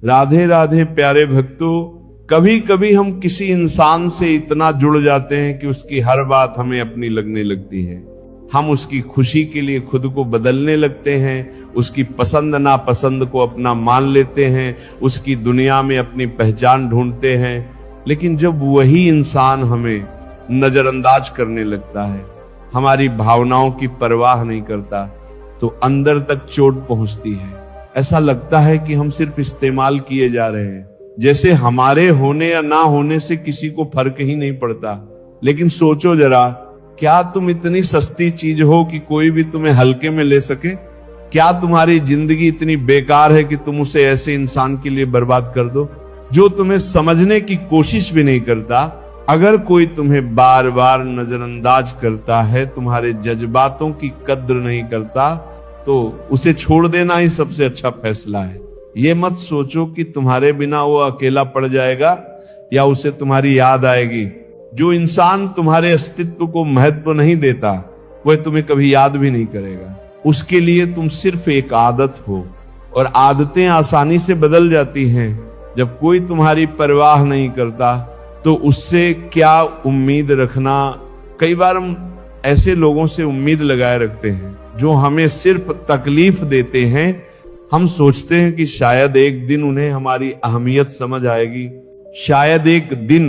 राधे राधे प्यारे भक्तों, कभी कभी हम किसी इंसान से इतना जुड़ जाते हैं कि उसकी हर बात हमें अपनी लगने लगती है। हम उसकी खुशी के लिए खुद को बदलने लगते हैं, उसकी पसंद नापसंद को अपना मान लेते हैं, उसकी दुनिया में अपनी पहचान ढूंढते हैं। लेकिन जब वही इंसान हमें नजरअंदाज करने लगता है, हमारी भावनाओं की परवाह नहीं करता, तो अंदर तक चोट पहुंचती है। ऐसा लगता है कि हम सिर्फ इस्तेमाल किए जा रहे हैं, जैसे हमारे होने या ना होने से किसी को फर्क ही नहीं पड़ता। लेकिन सोचो जरा, क्या तुम इतनी सस्ती चीज हो कि कोई भी तुम्हें हल्के में ले सके? क्या तुम्हारी जिंदगी इतनी बेकार है कि तुम उसे ऐसे इंसान के लिए बर्बाद कर दो जो तुम्हें समझने की कोशिश भी नहीं करता? अगर कोई तुम्हें बार बार नजरअंदाज करता है, तुम्हारे जज्बातों की कद्र नहीं करता, तो उसे छोड़ देना ही सबसे अच्छा फैसला है। ये मत सोचो कि तुम्हारे बिना वो अकेला पड़ जाएगा या उसे तुम्हारी याद आएगी। जो इंसान तुम्हारे अस्तित्व को महत्व नहीं देता, वह तुम्हें कभी याद भी नहीं करेगा। उसके लिए तुम सिर्फ एक आदत हो, और आदतें आसानी से बदल जाती हैं। जब कोई तुम्हारी परवाह नहीं करता तो उससे क्या उम्मीद रखना। कई बार हम ऐसे लोगों से उम्मीद लगाए रखते हैं जो हमें सिर्फ तकलीफ देते हैं। हम सोचते हैं कि शायद एक दिन उन्हें हमारी अहमियत समझ आएगी, शायद एक दिन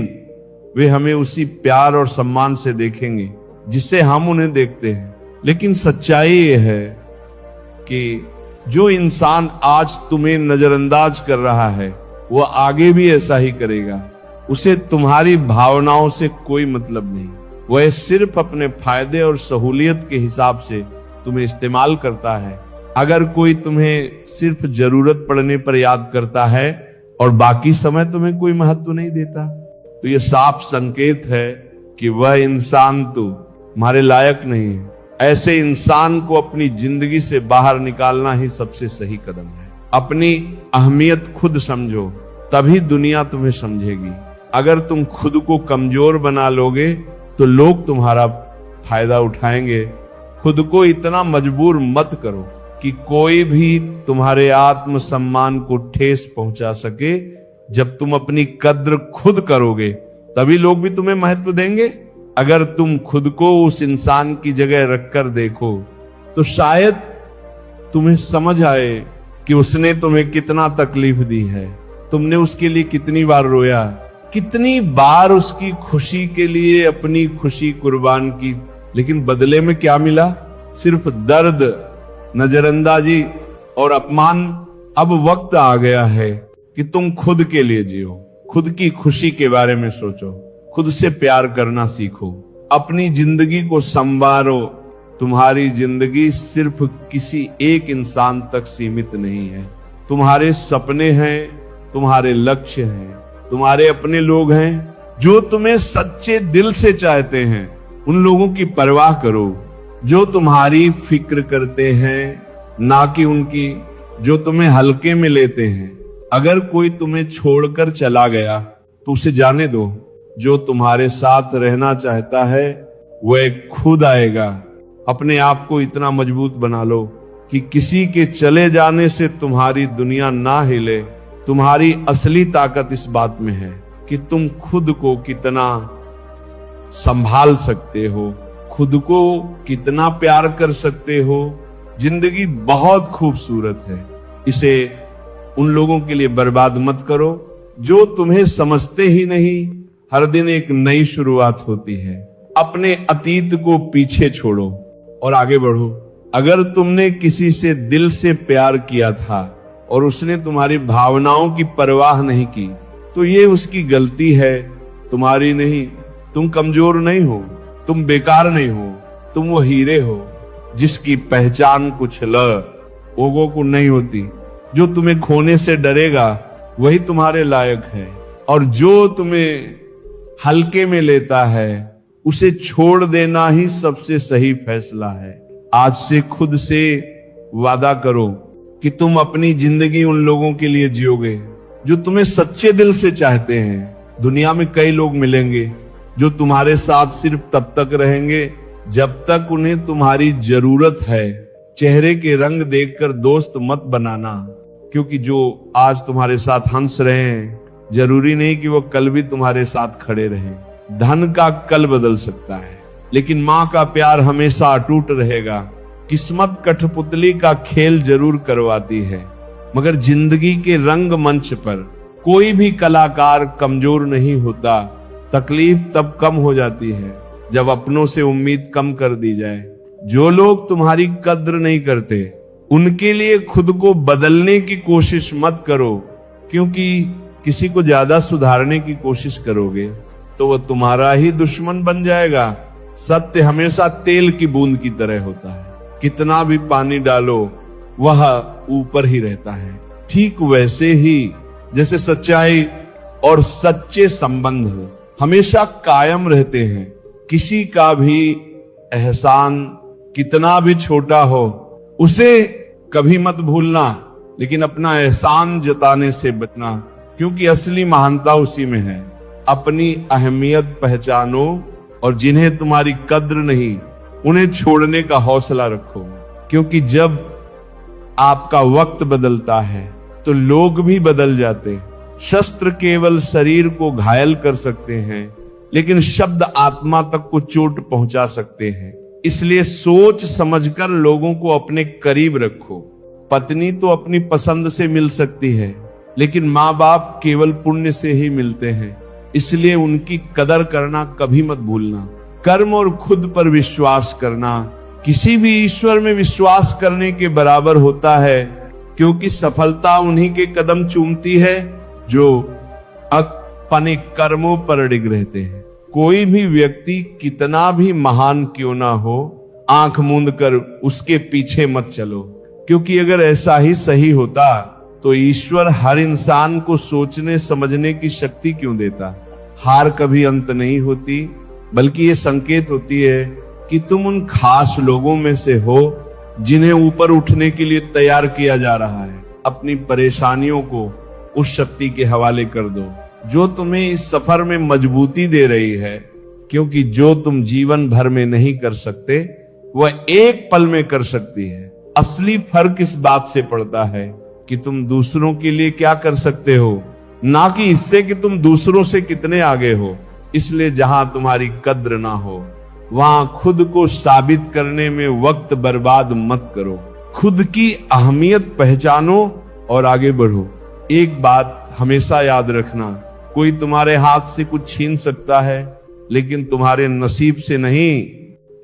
वे हमें उसी प्यार और सम्मान से देखेंगे जिससे हम उन्हें देखते हैं। लेकिन सच्चाई ये है कि जो इंसान आज तुम्हें नजरअंदाज कर रहा है, वह आगे भी ऐसा ही करेगा। उसे तुम्हारी भावनाओं से कोई मतलब नहीं। वह सिर्फ अपने फायदे और सहूलियत के हिसाब से तुम्हें इस्तेमाल करता है। अगर कोई तुम्हें सिर्फ जरूरत पड़ने पर याद करता है और बाकी समय तुम्हें कोई महत्व नहीं देता, तो यह साफ संकेत है कि वह इंसान तो तुम्हारे लायक नहीं है। ऐसे इंसान को अपनी जिंदगी से बाहर निकालना ही सबसे सही कदम है। अपनी अहमियत खुद समझो, तभी दुनिया तुम्हें समझेगी। अगर तुम खुद को कमजोर बना लोगे तो लोग तुम्हारा फायदा उठाएंगे। खुद को इतना मजबूर मत करो कि कोई भी तुम्हारे आत्मसम्मान को ठेस पहुंचा सके। जब तुम अपनी कद्र खुद करोगे, तभी लोग भी तुम्हें महत्व देंगे। अगर तुम खुद को उस इंसान की जगह रखकर देखो, तो शायद तुम्हें समझ आए कि उसने तुम्हें कितना तकलीफ दी है, तुमने उसके लिए कितनी बार रोया, कितनी बार उसकी खुशी के लिए अपनी खुशी कुर्बान की। लेकिन बदले में क्या मिला? सिर्फ दर्द, नजरअंदाजी और अपमान। अब वक्त आ गया है कि तुम खुद के लिए जियो, खुद की खुशी के बारे में सोचो, खुद से प्यार करना सीखो, अपनी जिंदगी को संवारो। तुम्हारी जिंदगी सिर्फ किसी एक इंसान तक सीमित नहीं है। तुम्हारे सपने हैं, तुम्हारे लक्ष्य हैं, तुम्हारे अपने लोग हैं जो तुम्हें सच्चे दिल से चाहते हैं। उन लोगों की परवाह करो जो तुम्हारी फिक्र करते हैं, ना कि उनकी जो तुम्हें हल्के में लेते हैं। अगर कोई तुम्हें छोड़कर चला गया तो उसे जाने दो। जो तुम्हारे साथ रहना चाहता है वह खुद आएगा। अपने आप को इतना मजबूत बना लो कि किसी के चले जाने से तुम्हारी दुनिया ना हिले। तुम्हारी असली ताकत इस बात में है कि तुम खुद को कितना संभाल सकते हो, खुद को कितना प्यार कर सकते हो। जिंदगी बहुत खूबसूरत है, इसे उन लोगों के लिए बर्बाद मत करो जो तुम्हें समझते ही नहीं। हर दिन एक नई शुरुआत होती है। अपने अतीत को पीछे छोड़ो और आगे बढ़ो। अगर तुमने किसी से दिल से प्यार किया था और उसने तुम्हारी भावनाओं की परवाह नहीं की, तो ये उसकी गलती है, तुम्हारी नहीं। तुम कमजोर नहीं हो, तुम बेकार नहीं हो, तुम वो हीरे हो जिसकी पहचान कुछ लोगों को नहीं होती। जो तुम्हें खोने से डरेगा वही तुम्हारे लायक है, और जो तुम्हें हल्के में लेता है उसे छोड़ देना ही सबसे सही फैसला है। आज से खुद से वादा करो कि तुम अपनी जिंदगी उन लोगों के लिए जियोगे जो तुम्हें सच्चे दिल से चाहते हैं। दुनिया में कई लोग मिलेंगे जो तुम्हारे साथ सिर्फ तब तक रहेंगे जब तक उन्हें तुम्हारी जरूरत है। चेहरे के रंग देखकर दोस्त मत बनाना, क्योंकि जो आज तुम्हारे साथ हंस रहे हैं जरूरी नहीं कि वो कल भी तुम्हारे साथ खड़े रहें। धन का कल बदल सकता है, लेकिन माँ का प्यार हमेशा अटूट रहेगा। किस्मत कठपुतली का खेल जरूर करवाती है, मगर जिंदगी के रंग मंच पर कोई भी कलाकार कमजोर नहीं होता। तकलीफ तब कम हो जाती है जब अपनों से उम्मीद कम कर दी जाए। जो लोग तुम्हारी कद्र नहीं करते उनके लिए खुद को बदलने की कोशिश मत करो, क्योंकि किसी को ज्यादा सुधारने की कोशिश करोगे तो वह तुम्हारा ही दुश्मन बन जाएगा। सत्य हमेशा तेल की बूंद की तरह होता है, कितना भी पानी डालो वह ऊपर ही रहता है। ठीक वैसे ही जैसे सच्चाई और सच्चे संबंध हमेशा कायम रहते हैं। किसी का भी एहसान कितना भी छोटा हो उसे कभी मत भूलना, लेकिन अपना एहसान जताने से बचना, क्योंकि असली महानता उसी में है। अपनी अहमियत पहचानो और जिन्हें तुम्हारी कद्र नहीं उन्हें छोड़ने का हौसला रखो, क्योंकि जब आपका वक्त बदलता है तो लोग भी बदल जाते हैं। शस्त्र केवल शरीर को घायल कर सकते हैं, लेकिन शब्द आत्मा तक को चोट पहुंचा सकते हैं। इसलिए सोच समझकर लोगों को अपने करीब रखो। पत्नी तो अपनी पसंद से मिल सकती है, लेकिन माँ बाप केवल पुण्य से ही मिलते हैं, इसलिए उनकी कदर करना कभी मत भूलना। कर्म और खुद पर विश्वास करना किसी भी ईश्वर में विश्वास करने के बराबर होता है, क्योंकि सफलता उन्हीं के कदम चूमती है जो अपने कर्मों पर अडिग रहते हैं। कोई भी व्यक्ति कितना भी महान क्यों ना हो, आंख मूंद कर उसके पीछे मत चलो, क्योंकि अगर ऐसा ही सही होता तो ईश्वर हर इंसान को सोचने समझने की शक्ति क्यों देता। हार कभी अंत नहीं होती, बल्कि ये संकेत होती है कि तुम उन खास लोगों में से हो जिन्हें ऊपर उठने के लिए तैयार किया जा रहा है। अपनी परेशानियों को उस शक्ति के हवाले कर दो जो तुम्हें इस सफर में मजबूती दे रही है, क्योंकि जो तुम जीवन भर में नहीं कर सकते वह एक पल में कर सकती है। असली फर्क इस बात से पड़ता है कि तुम दूसरों के लिए क्या कर सकते हो, ना कि इससे कि तुम दूसरों से कितने आगे हो। इसलिए जहां तुम्हारी कद्र ना हो वहां खुद को साबित करने में वक्त बर्बाद मत करो। खुद की अहमियत पहचानो और आगे बढ़ो। एक बात हमेशा याद रखना, कोई तुम्हारे हाथ से कुछ छीन सकता है, लेकिन तुम्हारे नसीब से नहीं।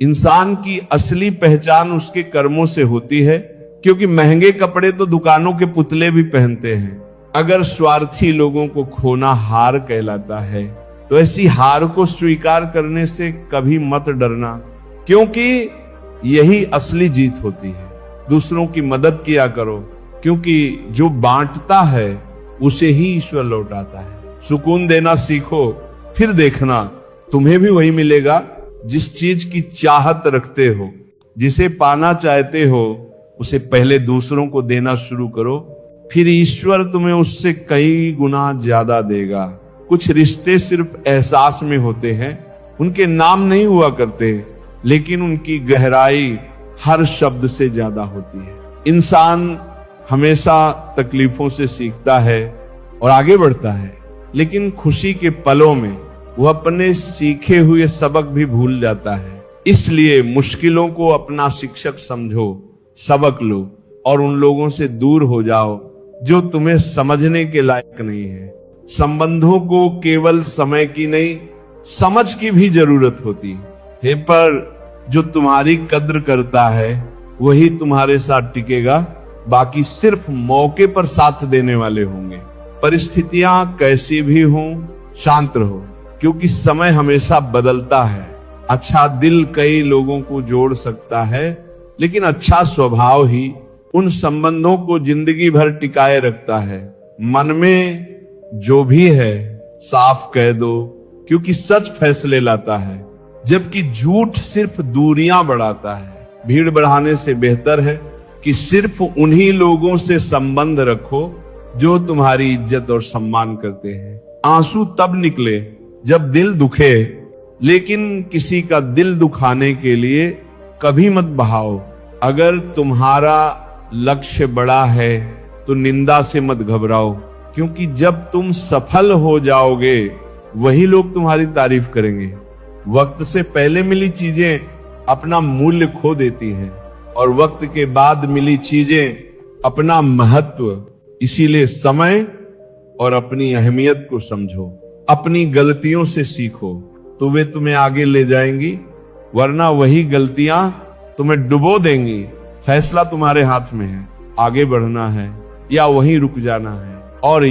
इंसान की असली पहचान उसके कर्मों से होती है, क्योंकि महंगे कपड़े तो दुकानों के पुतले भी पहनते हैं। अगर स्वार्थी लोगों को खोना हार कहलाता है, तो ऐसी हार को स्वीकार करने से कभी मत डरना, क्योंकि यही असली जीत होती है। दूसरों की मदद किया करो, क्योंकि जो बांटता है उसे ही ईश्वर लौटाता है। सुकून देना सीखो, फिर देखना तुम्हें भी वही मिलेगा जिस चीज की चाहत रखते हो। जिसे पाना चाहते हो उसे पहले दूसरों को देना शुरू करो, फिर ईश्वर तुम्हें उससे कई गुना ज्यादा देगा। कुछ रिश्ते सिर्फ एहसास में होते हैं, उनके नाम नहीं हुआ करते, लेकिन उनकी गहराई हर शब्द से ज्यादा होती है। इंसान हमेशा तकलीफों से सीखता है और आगे बढ़ता है, लेकिन खुशी के पलों में वह अपने सीखे हुए सबक भी भूल जाता है। इसलिए मुश्किलों को अपना शिक्षक समझो, सबक लो और उन लोगों से दूर हो जाओ जो तुम्हें समझने के लायक नहीं है। संबंधों को केवल समय की नहीं, समझ की भी जरूरत होती है। पर जो तुम्हारी कद्र करता है वही तुम्हारे साथ टिकेगा, बाकी सिर्फ मौके पर साथ देने वाले होंगे। परिस्थितियां कैसी भी हों, शांत रहो, क्योंकि समय हमेशा बदलता है। अच्छा दिल कई लोगों को जोड़ सकता है, लेकिन अच्छा स्वभाव ही उन संबंधों को जिंदगी भर टिकाए रखता है। मन में जो भी है साफ कह दो, क्योंकि सच फैसले लाता है, जबकि झूठ सिर्फ दूरियां बढ़ाता है। भीड़ बढ़ाने से बेहतर है कि सिर्फ उन्हीं लोगों से संबंध रखो जो तुम्हारी इज्जत और सम्मान करते हैं। आंसू तब निकले जब दिल दुखे, लेकिन किसी का दिल दुखाने के लिए कभी मत बहाओ। अगर तुम्हारा लक्ष्य बड़ा है तो निंदा से मत घबराओ, क्योंकि जब तुम सफल हो जाओगे वही लोग तुम्हारी तारीफ करेंगे। वक्त से पहले मिली चीजें अपना मूल्य खो देती हैं और वक्त के बाद मिली चीजें अपना महत्व। इसीलिए समय और अपनी अहमियत को समझो, अपनी गलतियों से सीखो, तो वे तुम्हें आगे ले जाएंगी, वरना वही गलतियां तुम्हें डुबो देंगी। फैसला तुम्हारे हाथ में है, आगे बढ़ना है या वहीं रुक जाना है। और